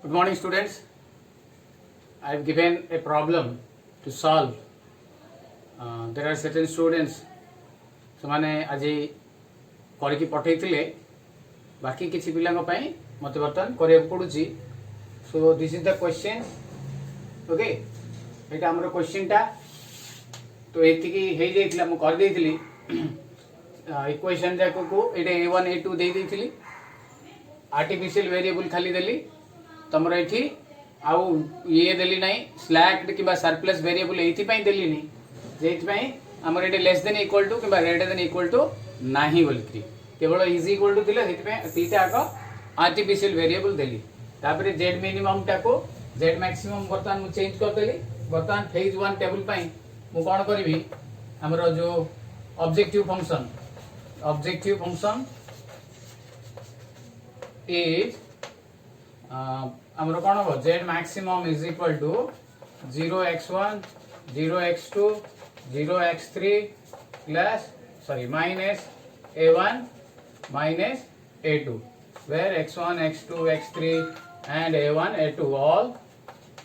Good morning, students. I have given a problem to solve. There are certain students ସେମାନେ ଆଜି କରିକି ପଠାଇଥିଲେ ବାକି କିଛି ପିଲାଙ୍କ ପାଇଁ ମୋତେ ବର୍ତ୍ତମାନ କରିବାକୁ ପଡ଼ୁଛି. So this is the question. Okay, ଏଇଟା ଆମର କ୍ୱେଶ୍ଚିନ୍ଟା. ତ ଏତିକି ହେଇଯାଇଥିଲା, ମୁଁ କରିଦେଇଥିଲି ଇକ୍ୱେସନ୍ ଯାକକୁ. ଏଇଟା A1 A2 ଦେଇଦେଇଥିଲି. आर्टिफिशियल वेरिएबल खाली देली तमर एठी आउ ये देली नाही स्लैक्ड किबा सरप्लस वेरिएबल एथि पई देली नी जेथि पई हमर एटे लेस देन इक्वल टू किबा ग्रेटर देन इक्वल टू नाही बोलथि केवल इज इक्वल टू थिला हेथि पई तीटा आको आर्टिफिशियल वेरिएबल देली. तापरे z मिनिमम टाको z मैक्सिमम बर्तमान मु चेंज कर देली. बर्तमान फेज 1 टेबल पई मु कोन करबी हमर जो ऑब्जेक्टिव फंक्शन is हमरो कोन हो z maximum is equal to 0x1 0x2 0x3 minus a1 minus a2 where x1 x2 x3 and a1 a2 all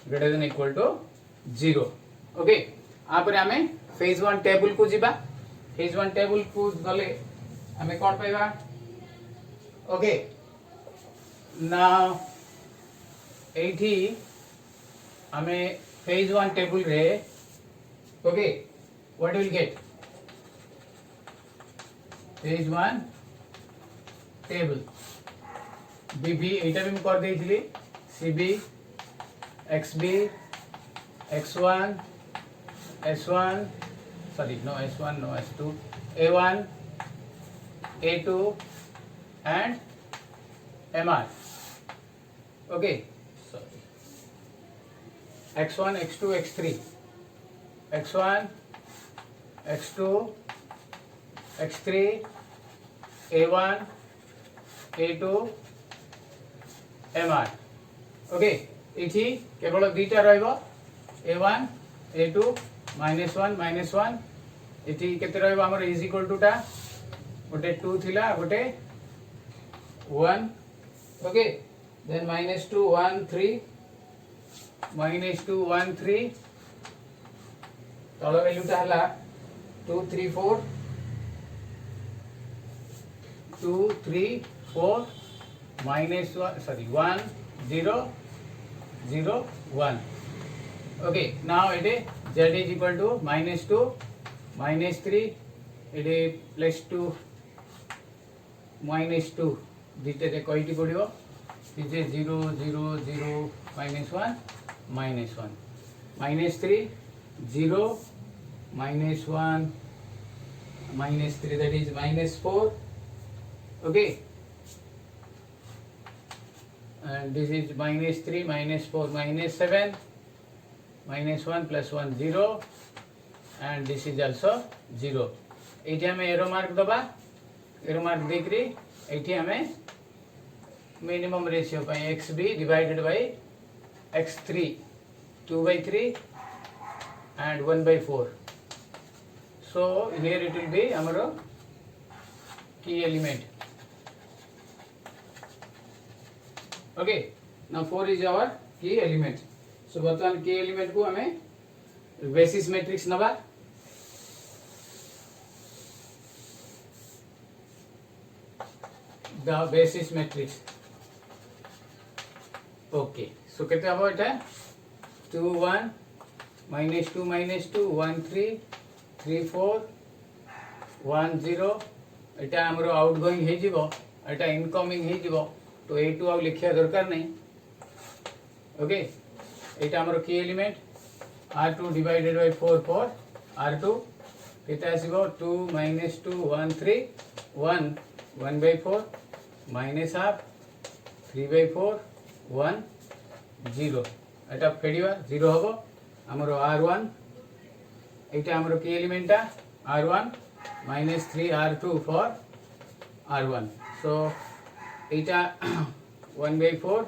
greater than equal to 0. Okay, आपरे हमें फेज 1 टेबल को जिबा. फेज 1 टेबल को गले हमें कोन पाइबा. ओके, now एठी हमें फेज 1 टेबल रे okay what will get phase 1 table BB एटा भी कर देइथिली CB XB x1 s1 sorry no s1 no s2 a1 a2 and mr. Okay, sorry. x1 x2 x3 x1 x2 x3 a1 a2 mr. Okay, इथि केवल दुईटा रहइबो a1 a2 -1 इथि केते रहइबो हमर is equal to टा गोटे 2 थिला गोटे 1. ओके, then -2 1 3 -2 1 3 तळ value टा हला 2 3 4 2 3 4 -1 sorry 1 0 0 1. okay, now it is z is equal to -2 -3 it is +2 -2 दीटे रे कइटी पडियो इजे 0 0 0 -1 -1 -3 0 -1 -3 that is -4. okay, and this is -3 -4 -7 -1 + 1 0 and this is also 0. एठी हमें एरो मार्क दबा. एरो मार्क देखरी एठी हमें minimum ratio by xb divided by x3 2/3 and 1/4. so here it will be amaro key element. okay, now 4 is our key element. so बर्तमान key element को हमें basis matrix नबा. the basis matrix. Okay, सो केते हबो एटा 2 1 -2 -2 1 3 3 4 1 0 एटा हमरो outgoing हे जिवो एटा incoming हे जिवो. तो ए2 आ लिखिया दरकार नहीं. ओके, एटा हमरो की element r2 divided by 4 4 r2 केते आसीबो 2 -2 1 3 1 1/4 -half 3/4 1 0 एटा फेडिवा 0 हबो. हमरो r1 एटा हमरो की एलिमेंटा r1 -3 r2 for r1. So Etah 1/4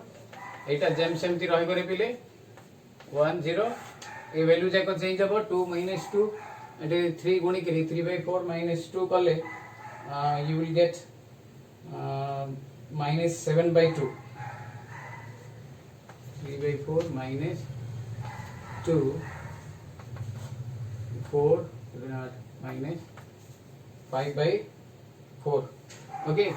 Etah GeM सेमती रहि करे पिले 1 0 ए वैल्यू जाको चेंज हबो 2 -2 एटे 3 गुणी करी 3/4 -2 कले you will get -7/2. 3/4 minus 2 4 minus 5/4. Okay,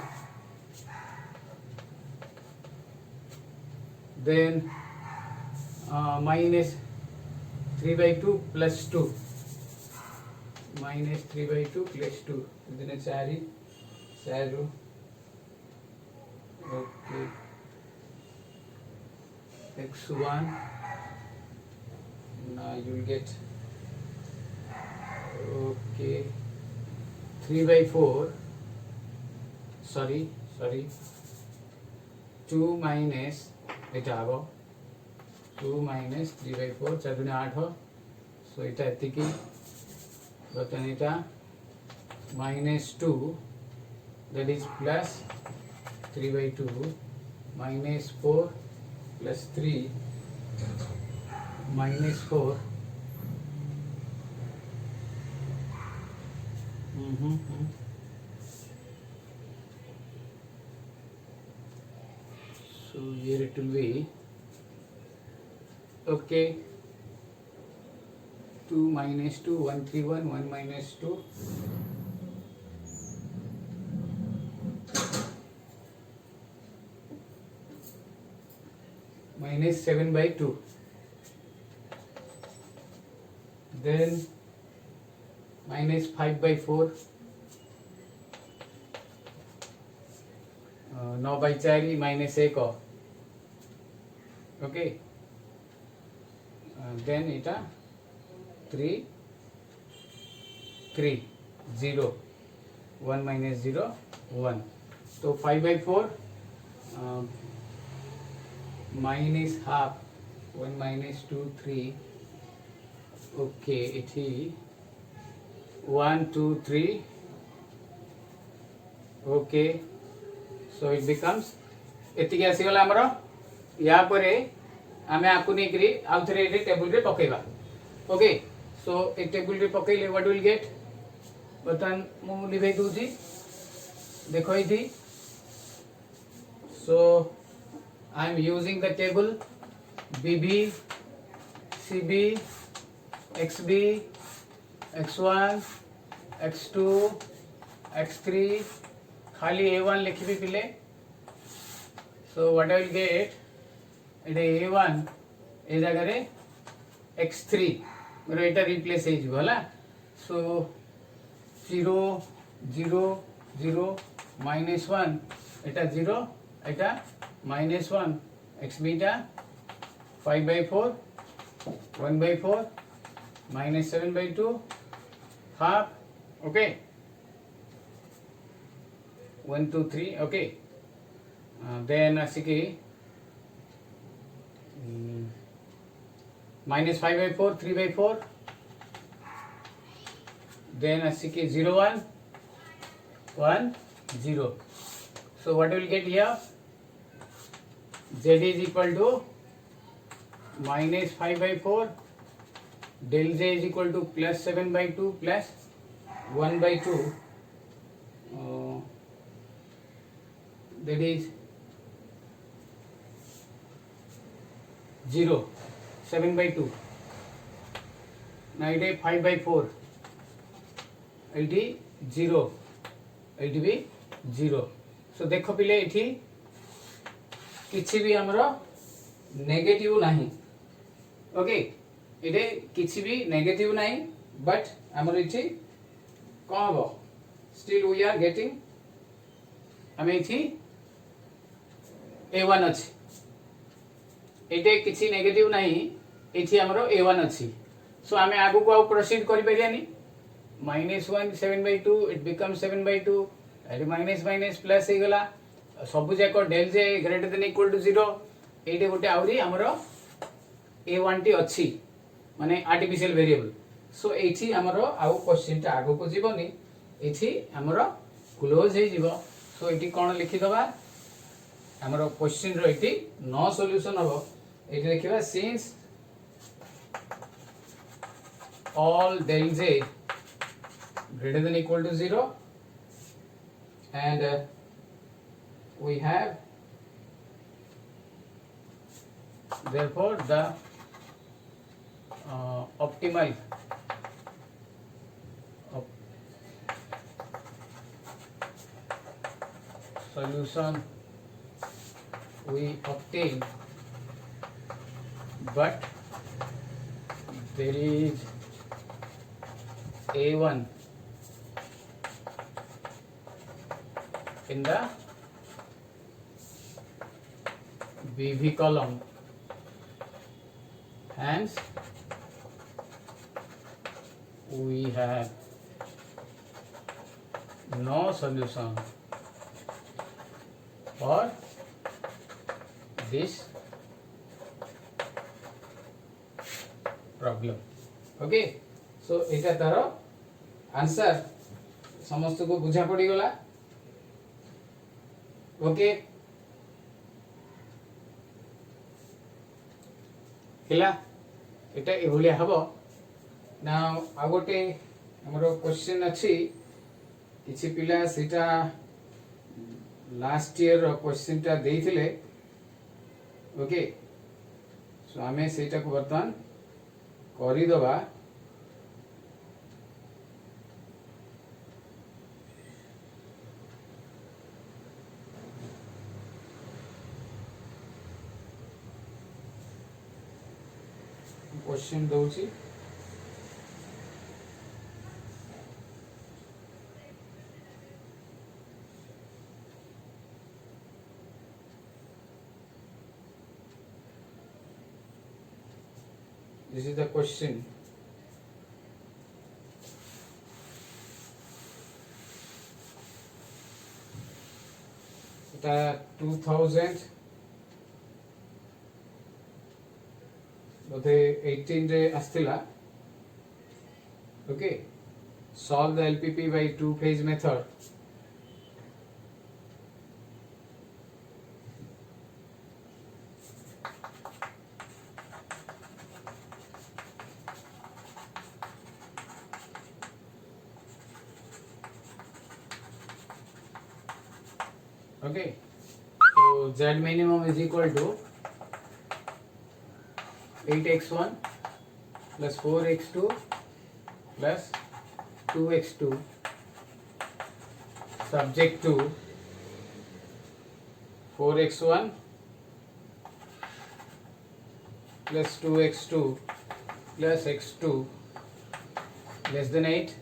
then minus 3/2 plus 2 minus 3/2 plus 2 ഇതിനെ ചാരി ചാരു. Okay, x1 now you will get okay 3/4 sorry 2 minus এটা হবো 2 minus 3/4 4 দুনে 8 so এটা এতিকি বর্তমান এটা minus 2 that is plus 3/2 minus 4 plus 3 minus 4 so here it will be okay 2 minus 2 131 1 minus 2 minus 7/2 then minus 5/4 9/4 minus 1 okay then এটা 3 0 1 minus 0 1 so 5/4 minus half 1 minus 2 3 okay এটি 1 2 3 okay so it becomes এତିକି ଆସିଗଲା ଆମର या परे आमे आकु नै करी आउ थरे एटे टेबल रे पकेबा ओके सो ए टेबल रे पकेले व्हाट विल गेट बटन मु लिखै दूची देखो इथि so I am using the table BB CB XB X1 X2 X3 खाली A1 लिखबी पिले so what I will get it A1 ए जगह रे x3 मेरो एटा रिप्लेस हे जिवो हला सो 0 0 0 minus 1 Etah 0 Etah minus 1 x beta 5/4 1/4 minus 7/2 half okay 1 2 3 okay then asiki minus 5/4 3/4 then asiki 0 1 1 0 so what we will get here z is equal to minus 5/4 del z is equal to plus 7/2 plus 1/2 that is 0 7/2 now it is 5/4 it is 0 it be 0 so देखो पिले इठी किछि भी हमरो negative नाही okay इटे किछि भी negative नाही बट हमरो इठी कोन हो स्टिल वी आर गेटिंग हमें इठी A1 अछि एटे किछि नेगेटिव नाही इठी हमरो A1 अछि सो हमें आगु को प्रोसीड करि परियानी -1 7/2 इट बिकम 7/2 एटी माइनस माइनस प्लस हे गला सब जाक डेल जे ग्रेटर देन इक्वल टू 0 एटे गोटे आउरी हमरो A1 टी अछि माने आर्टिफिशियल वेरिएबल सो एठी हमरो आउ क्वेश्चन ता आगु को जीवनी एठी हमरो क्लोज हे जीवो सो एठी कोन लिखि दबा हमरो क्वेश्चन रो एठी नो सॉल्यूशन हबो एठी लिखिबा since all del j greater than equal to 0 and we have therefore the optimal solution we obtain, but there is A1 in the BV column, hence we have no solution for this problem. Okay, so एटा तार answer समस्त को बुझा पड़ी गला. Okay हिला एटा एभलिया हबो. Now आ गोटे हमरो क्वेश्चन अछि, किछि पिला सेटा लास्ट ईयर रो क्वेश्चन टा देइथिले. ओके, सो आमे सेटा को वर्तमान करि दबा. क्वेश्चन दउची this is the question. এটা 2018 रे आस्तिला. Okay, solve the LPP by two phase method. Okay, so Z minimum is equal to 8x1 plus 4x2 plus 2x2 subject to 4x1 plus 2x2 plus x2 less than 8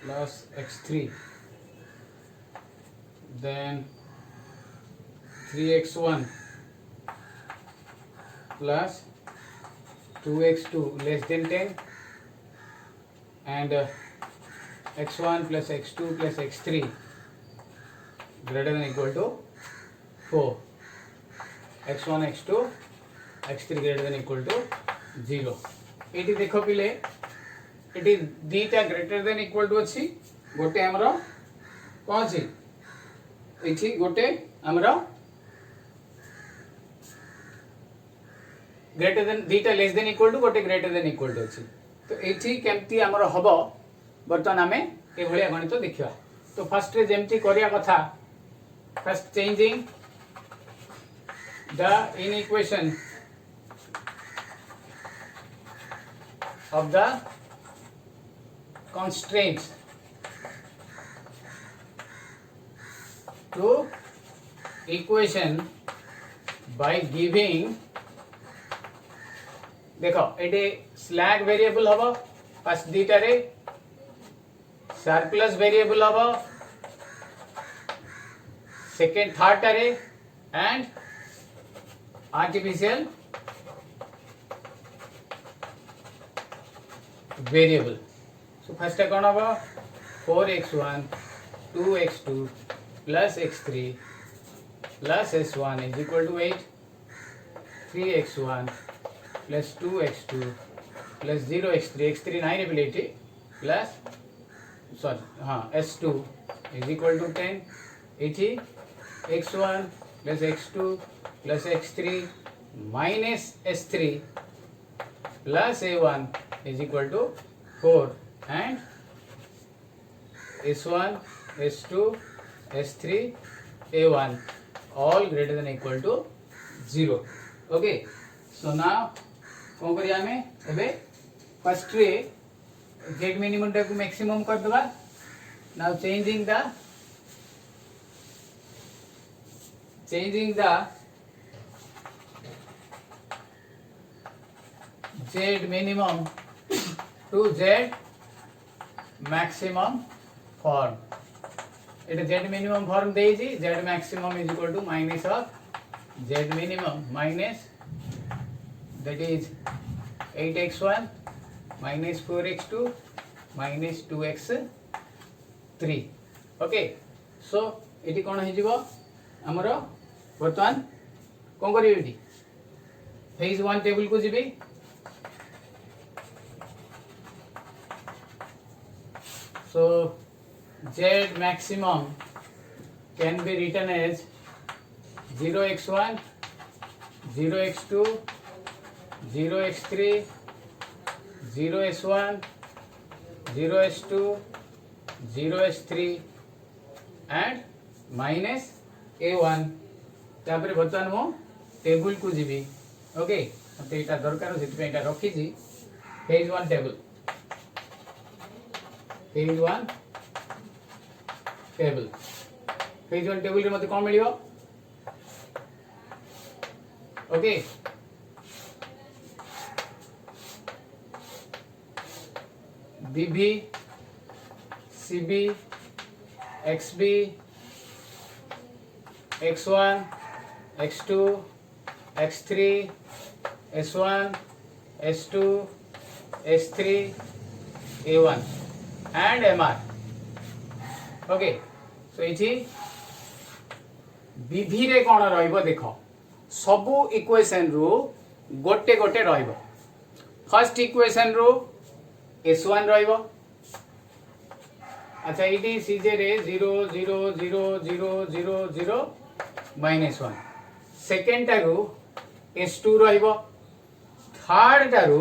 plus x3, then 3x1 plus 2x2 less than 10 and x1 plus x2 plus x3 greater than equal to 4. x1 x2 x3 greater than equal to 0. एटी देखो पिले, एटी दीटा greater than equal to अछि. गोटे हमरो कोन अछि एठी, गोटे हमरो ग्रेटर देन, दीटा लेस देन इक्वल टू, गोटे ग्रेटर देन इक्वल टू अछि. तो एठी केमती हमरो हबो बर्तन आमे ए भलिया गणित देखिबा. तो फर्स्ट रे जेमती करिया कथा, first changing the inequation of the constraints to equation by giving, देखो एटे स्लैग वेरिएबल हबो फर्स्ट दीटा रे, सरप्लस वेरिएबल हबो सेकंड थर्ड रे and artificial variable. So first कौन हम 4x1 2x2 plus x3 plus s1 is equal to 8. 3x1 plus 2x2 plus 0x3, x3 9 ability plus s2 is equal to 10. 80 x1 plus x2 plus x3 minus s3 plus a1 is equal to 4 and s1 s2 s3 a1 all greater than equal to 0 okay so now कौन करिया हमें एबे first ray z minimum टा को maximum कर दबा now changing the z minimum to z maximum form এটা z minimum form দেইছি z maximum is equal to minus of z minimum minus that is 8x1 minus 4x2 minus 2x3 okay so एटी कोन हे जीवो हमर वर्तमान कोन करियो एटी फेज 1 टेबल को CB so z maximum can be written as 0x1 0x2 0x3 0s1 0s2 0s3 and minus a1 तापर बर्तमान मो टेबल को जीबी ओके मते एटा दरकार सेति पे एटा रखी जी फेज 1 टेबल फेज 1 टेबल रे मते कोन मिलियो okay BB CB XB x1 x2 x3 s1 s2 s3 a1 and mr okay so इथि विधि रे कोन रहइबो देखो सबु इक्वेशन रो गोटे गोटे रहइबो फर्स्ट इक्वेशन रो s1 रहइबो अच्छा इडी सीजे रे 0 0 0 0 0 0 -1 सेकंड टारू s2 रहइबो थर्ड टारू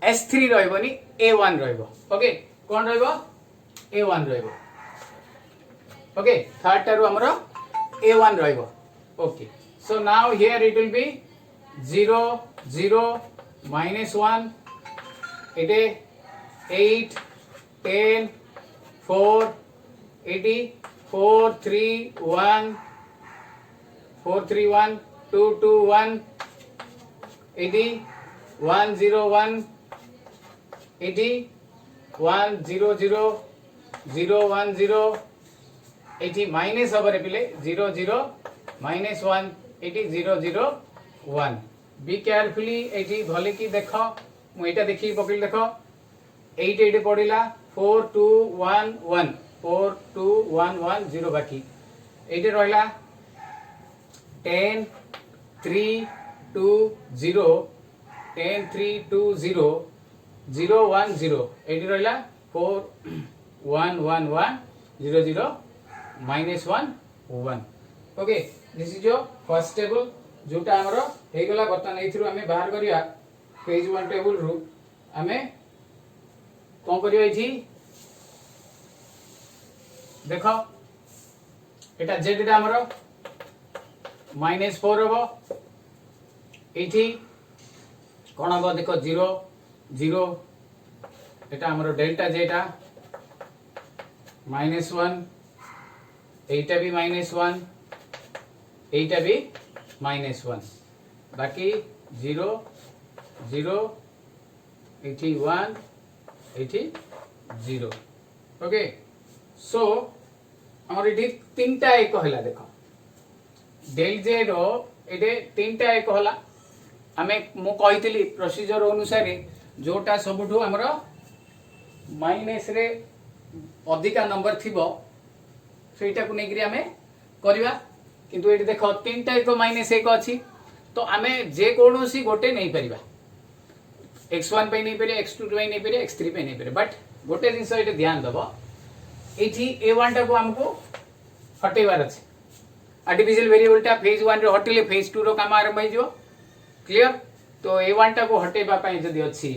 s3 रहइबो नि a1 रहइबो ओके कोन रहइबो a1 रहइबो ओके थर्ड टारू हमरो a1 रहइबो okay so now here it will be 0 0 -1 इटे 8 10 4 80 4 3 1 4 3 1 2 2 1 80 1 0 1 80 1 0 0 0 1 0 80 माइनस ओवर पिले 0 0 -1 80 0 0 1 बी केयरफुली एटी भले की देखो मु एटा देखि पकल देखो 8 8 पड़िला 4 2 1 1 4 2 1 1 0 बाकी 8 रहला 10 3 2 0 10 3 2 0 0 1 0 8 रहला 4 1 1 1 0 0 -1 1 okay this is your first table जोटा हमर हे गला बर्तन एथिरु हमें बाहर करिया पेज 1 टेबल रु हमें कोन करियो एथि देखो एटा z टा हमर -4 हबो एथि कोन हबो देखो 0 0 एटा हमर डेल्टा z टा -1 एटा भी -1 एटा भी -1 बाकी 0 0 81 0 ओके सो हमर एटी तीनटा एक हला देखो डेल जेड रो एटे तीनटा एक हला हमें मु कहितली प्रोसीजर अनुसार जोटा सबुठु हमर माइनस रे अधिका नंबर थिबो सेटा को नेगरी हमें करबा किंतु एटी देखो तीनटा एक -1 अछि तो हमें जे कोनोसी गोटे नहीं परिबा x1 पे नहीं परिबा x2 पे नहीं परिबा x3 पे नहीं परिबा बट गोटे जिंस एटे ध्यान दबो एठी a1 टा को हमको हटेबार अछि आर्टिफिशियल वेरिएबल टा फेज 1 रे हटेले फेज 2 रो काम आरंभ हो जो क्लियर तो a1 टा को हटेबा पई जदी अछि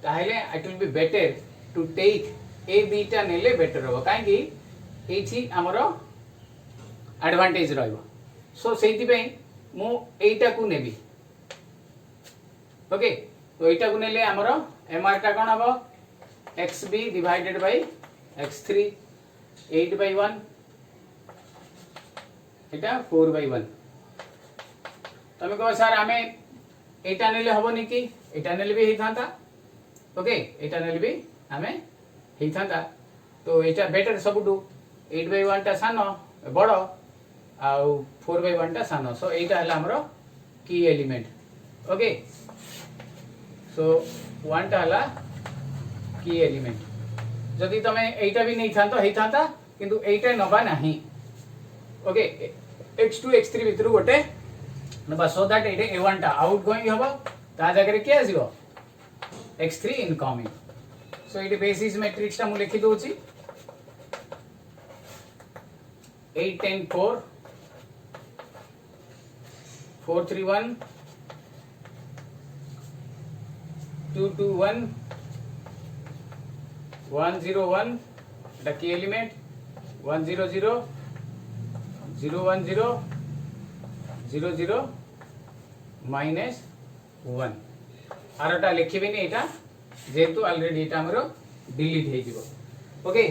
ताहेले it will be better to take a beta नेले बेटर हो काहे कि एठी हमरो एडवांटेज रहइबो सो सेति पे मु एटा को नेबी ओके तो एटा को नेले हमरो एमआर टा कोन हबो xb डिवाइडेड बाय x3 8/1 एटा 4/1 तमे कहो सर आमे एटा नेले हबोनी कि एटा नेले भी हेई थांता ओके एटा नेले भी आमे हेई थांता तो एटा बेटर सबुटू 8/1 टा सानो बड़ आउ 4/1 टा सानो सो एटा हला हमरो की एलिमेंट ओके सो 1 टा हला की एलिमेंट जदि तमे एटा भी नहीं थांतो हेई थांता किंतु एटा नबा नाही ओके x2 x3 भितर गोटे नबा सो दैट एटे a1 टा आउट गोइंग हबो ता जगह के आसीबो x3 इनकमिंग सो एटे बेसिस मैट्रिक्स टा मु लिखि दोची 8 10 4 4 3 1 2 2 1 1 0 1 the key element 1 0 0 0 1 0 0 0 minus 1 आरटा लिखिबिनी Etah जेतु already एटा हमरो डिलीट हे जिवो ओके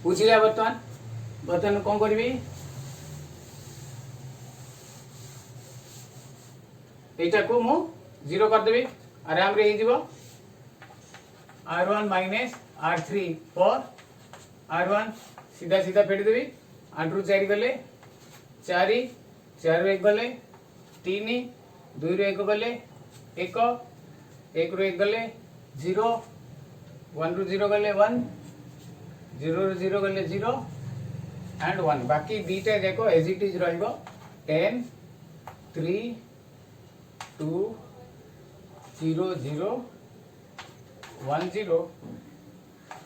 बुझिला बर्तमान कोन करबी एटा को मु 0 कर देबी आराम रे हे जिवो r1 minus r3 for r1 सीधा सीधा फेड देबी 8 रु 4 गले 4 4 1 गले 3 2 रे 1 गले 1 1 रु 1 गले 0 1 रु 0 गले 1 0 रु 0 गले 0 एंड 1 बाकी दीटा देखो एज इट इज रहइबो 10 3 2 0 0 1 0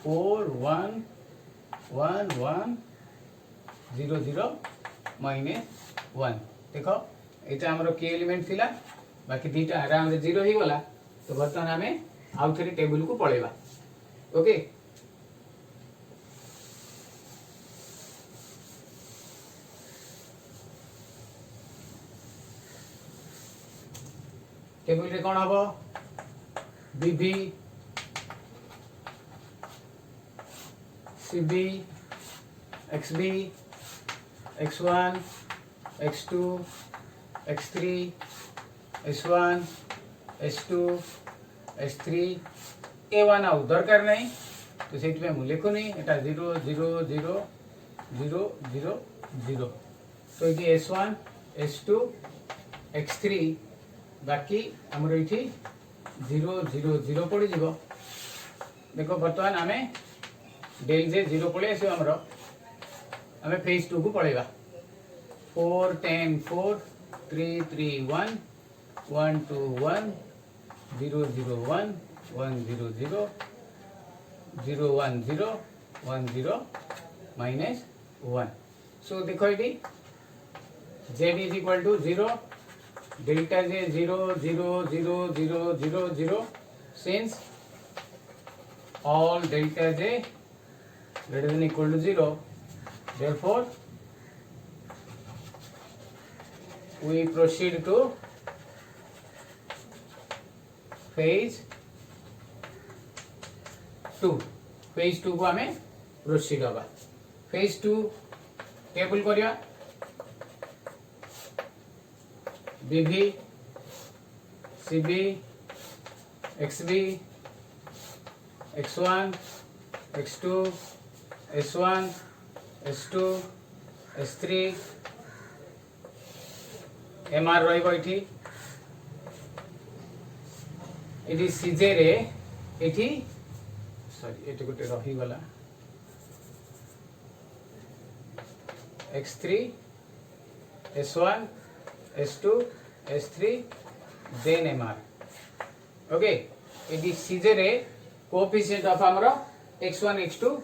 4 1 1 1 0 0 माइनस 1 देखो एटा हमरो के एलिमेंट थिला बाकी दीटा आराम रे 0 ही गला तो बर्तमान हमें आउ थरी टेबल को पळेबा ओके टेबल रे कोन हबो बीबी CB XB x1 x2 x3 s1 s2 s3 a1 आउ दरकार नहीं तो सेट में मूल्य को नहीं एटा 0 0 0 0 0 0 तो ये s1 s2 x3 बाकी हमर इठी 0 0 0 पड़ी जीवो देखो वर्तमान हमें डेल जे 0 पड़े आसी हमरो हमें फेज 2 को पड़ेगा 4 10 4 3 3 1 1 2 1 0 0 1 1 0 0 0 1 0 1 0 minus 1 so देखो ये z is equal to 0 delta j 0 0 0 0 0 0 since all delta j greater than equal to 0 therefore we proceed to phase 2 phase 2 को हमें proceed होगा phase 2 टेबल करिया BB CB XB x1 x2 s1 s2 s3 mr रहइबो इठी इठी CJ रे इठी sorry एटे गोटे रही गला x3 s1 s2 s3 then mr okay इठी सीजे रे कोएफिशिएंट ऑफ हमरो x1 x2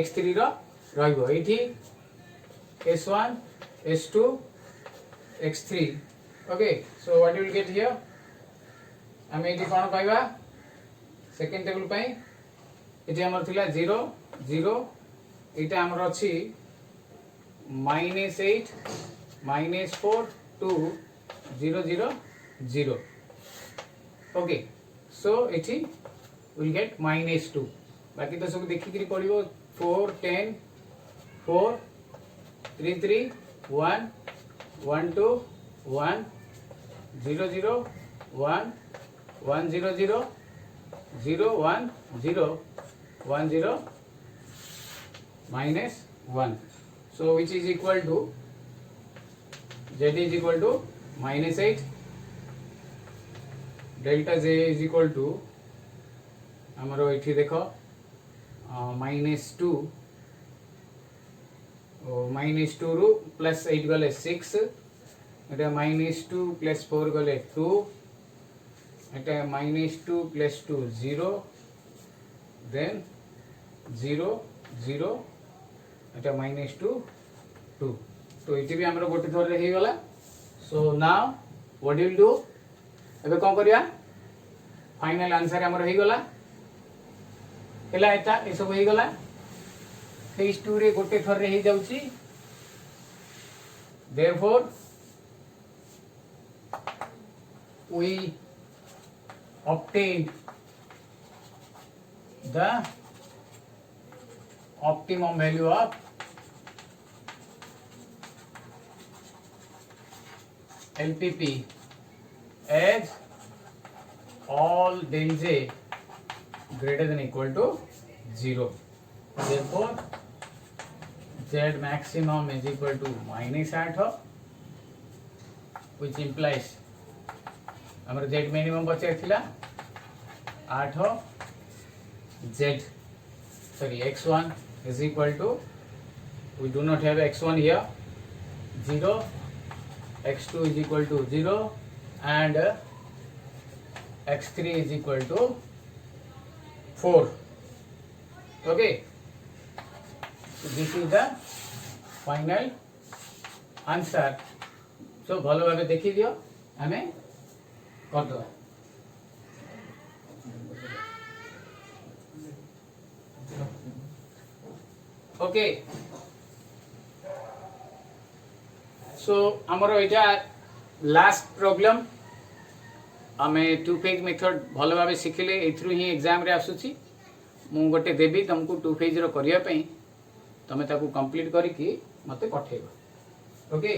x3 row रहइबो इठी s1 s2 x3 okay so what you will get here हमें इठी कोन पाइबा सेकंड टेबल पई इठी हमर थिला 0 0 इटा हमर अछि -8 -4 2 0 0 0. Okay, so इठी will get -2. बाकी तो सब देखि करी पड़िबो 4 10 4 3 3 1 1 2 1 0 0 1 1 0 0 0 1 0 1 0 -1. So which is equal to z is equal to -8, delta j is equal to हमरो इठी देखो -2 -2 रु +8 गले 6, एटा -2 + 4 गले 2, एटा -2 + 2 0, then 0 0, एटा -2 2. तो इठी भी हमरो गोटे थोर रे हे गला. So now what will do, एबे कोन करिया, फाइनल आंसर हमरो हे गला हेला, एटा ए सब हे गला फेज 2 रे गोटे थोर रे हे जाउची. therefore we obtained the optimum value of LPP as all del j greater than equal to 0. Therefore z maximum is equal to -8, which implies हमर z minimum बचे थिला 8, x1 is equal to, we do not have x1 here, 0, x2 is equal to 0, and x3 is equal to 4. Okay, so this is the final answer. So भलो भाबे देखि दियो, हमें कर दो. Okay, सो हमरो एटा लास्ट प्रॉब्लम. आमे टू फेज मेथड भलो भाबे सिखिले, एथरु ही exam रे आसुची. मु गोटे देबी तुमको टू फेज रो करिया पई, तमे ताकू कंप्लीट करी कि मते पठेबो. Okay,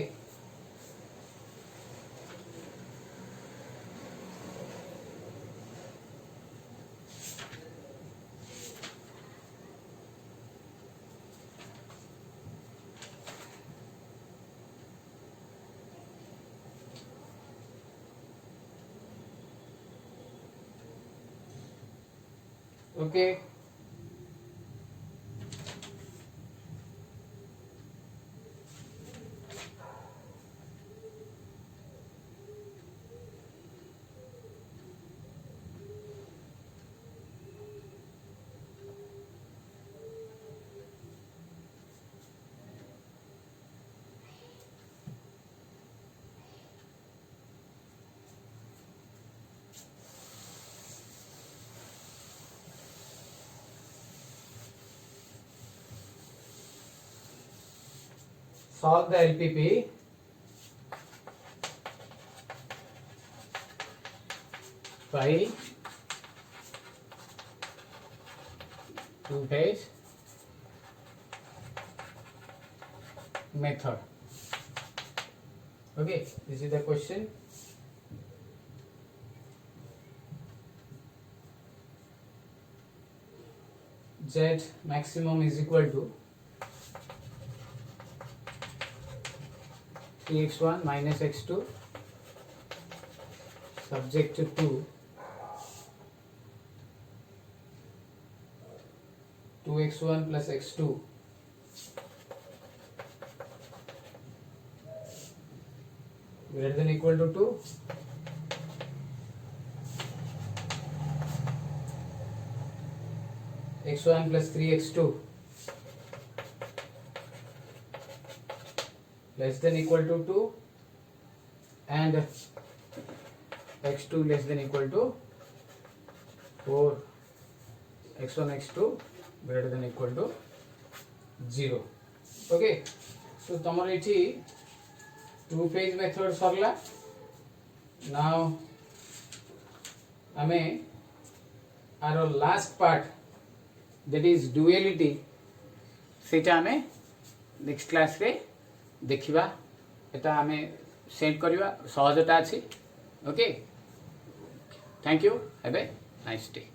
okay, solve the LPP by two phase method. Okay, this is the question. Z maximum is equal to 3x1 minus x2 subject to 2x1 plus x2 greater than equal to 2, x1 plus 3x2 less than equal to 2, and x2 less than equal to 4, x1 x2 greater than equal to 0. Okay, so तमर एठी two phase method सरला. Now आमे आर last part that is duality सेटा आमे next class रे देखिबा एटा आमे सेंड करबा सहजता अछि okay thank you have a nice day.